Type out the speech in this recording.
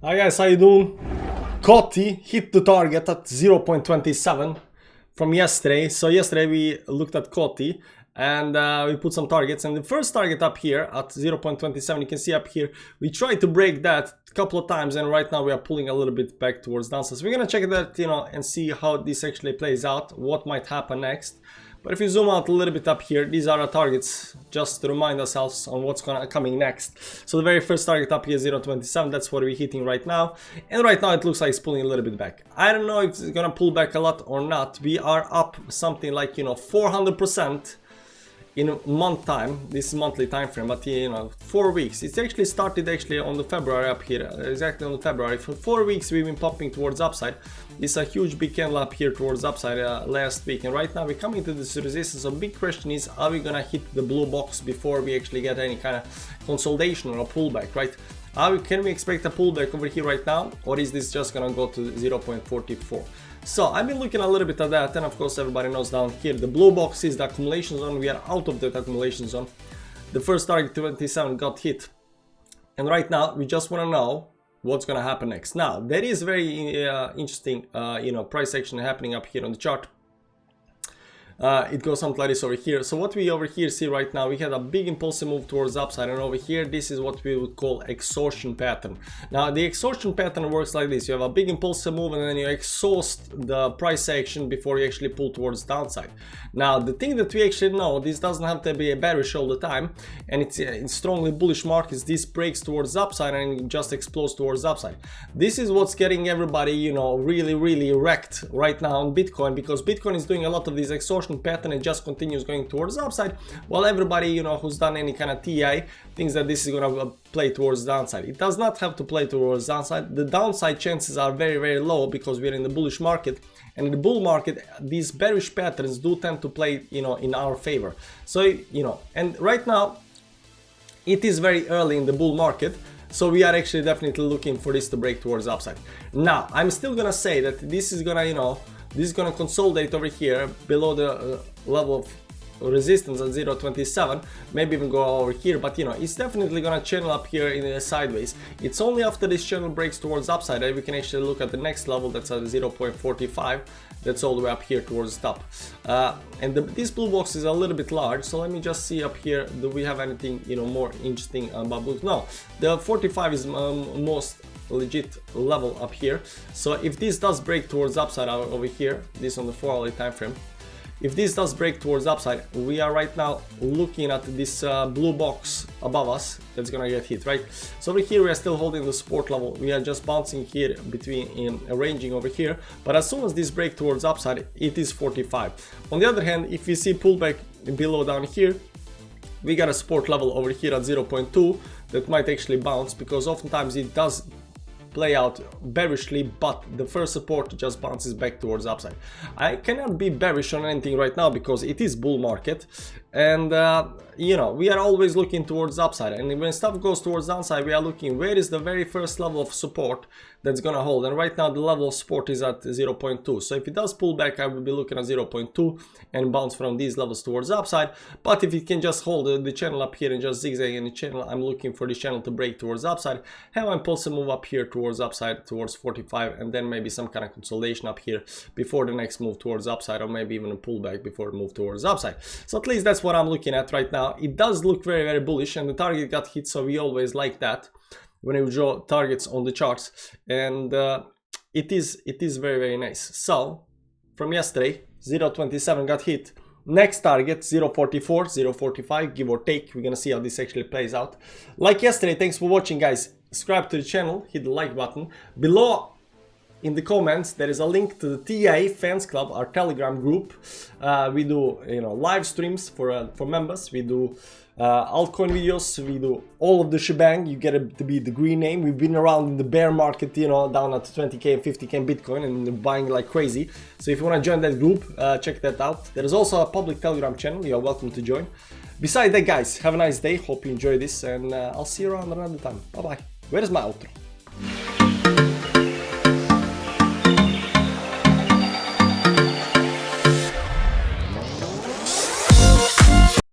Hi guys, how you doing? Coti hit the target at 0.27 from yesterday. So yesterday we looked at Coti and we put some targets, and the first target up here at 0.27, you can see up here we tried to break that a couple of times, and right now we are pulling a little bit back towards downside. So we're gonna check that, and see how this actually plays out, what might happen next. But if you zoom out a little bit up here, these are our targets, just to remind ourselves on what's coming next. So the very first target up here is 0.27, that's what we're hitting right now. And right now it looks like it's pulling a little bit back. I don't know if it's gonna pull back a lot or not. We are up something like, 400% in a month time. This is monthly time frame, but 4 weeks. It's actually started on the February up here, exactly on the February. For 4 weeks we've been popping towards upside. This is a huge big candle up here towards upside last week, and right now we're coming to this resistance. So big question is, are we gonna hit the blue box before we actually get any kind of consolidation or a pullback, right? Can we expect a pullback over here right now, or is this just gonna go to 0.44? So I've been looking a little bit at that, and of course everybody knows down here the blue box is the accumulation zone. We are out of that accumulation zone. The first target 27 got hit, and right now we just want to know what's gonna happen next. Now there is very interesting price action happening up here on the chart. It goes something like this over here. So what we over here see right now, we had a big impulsive move towards upside, and over here this is what we would call exhaustion pattern. Now the exhaustion pattern works like this: you have a big impulsive move and then you exhaust the price action before you actually pull towards downside. Now the thing that we actually know, this doesn't have to be a bearish all the time, and it's in strongly bullish markets this breaks towards upside and it just explodes towards upside. This is what's getting everybody really wrecked right now on Bitcoin, because Bitcoin is doing a lot of these exhaustion pattern and just continues going towards upside, while everybody who's done any kind of TI thinks that this is gonna play towards downside. It does not have to play towards downside. The downside chances are very low because we're in the bullish market, and in the bull market these bearish patterns do tend to play in our favor. So and right now it is very early in the bull market, so we are actually definitely looking for this to break towards upside. Now I'm still gonna say that this is gonna this is going to consolidate over here below the level of resistance at 0.27, maybe even go over here, but it's definitely going to channel up here in the sideways. It's only after this channel breaks towards upside that we can actually look at the next level, that's at 0.45. that's all the way up here towards the top. And this blue box is a little bit large, so let me just see up here, do we have anything more interesting about blue? No, the 45 is most legit level up here. So if this does break towards upside over here, this on the 4-hourly time frame, if this does break towards upside, we are right now looking at this blue box above us that's gonna get hit, right? So over here we are still holding the support level. We are just bouncing here between ranging over here, but as soon as this break towards upside, it is 45. On the other hand, if you see pullback below down here, we got a support level over here at 0.2 that might actually bounce, because oftentimes it does play out bearishly, but the first support just bounces back towards upside. I cannot be bearish on anything right now because it is bull market, and we are always looking towards upside, and when stuff goes towards downside we are looking where is the very first level of support that's gonna hold, and right now the level of support is at 0.2. so if it does pull back, I will be looking at 0.2 and bounce from these levels towards upside. But if it can just hold the channel up here and just zigzag in the channel, I'm looking for the channel to break towards upside, have an impulsive move up here towards upside towards 45, and then maybe some kind of consolidation up here before the next move towards upside, or maybe even a pullback before the move towards upside. So at least that's what I'm looking at right now. It does look very bullish, and the target got hit, so we always like that when we draw targets on the charts, and it is very nice. So from yesterday, 0.27 got hit. Next target 0.44, 0.45, give or take. We're gonna see how this actually plays out. Like yesterday, thanks for watching, guys. Subscribe to the channel, hit the like button. Below in the comments there is a link to the TA Fans Club, our Telegram group. We do live streams for members. We do altcoin videos. We do all of the shebang. You get it to be the green name. We've been around in the bear market, down at 20k and 50k in Bitcoin, and buying like crazy. So if you want to join that group, check that out. There is also a public Telegram channel. You are welcome to join. Besides that, guys, have a nice day. Hope you enjoy this, and I'll see you around another time. Bye bye. Where is my outro?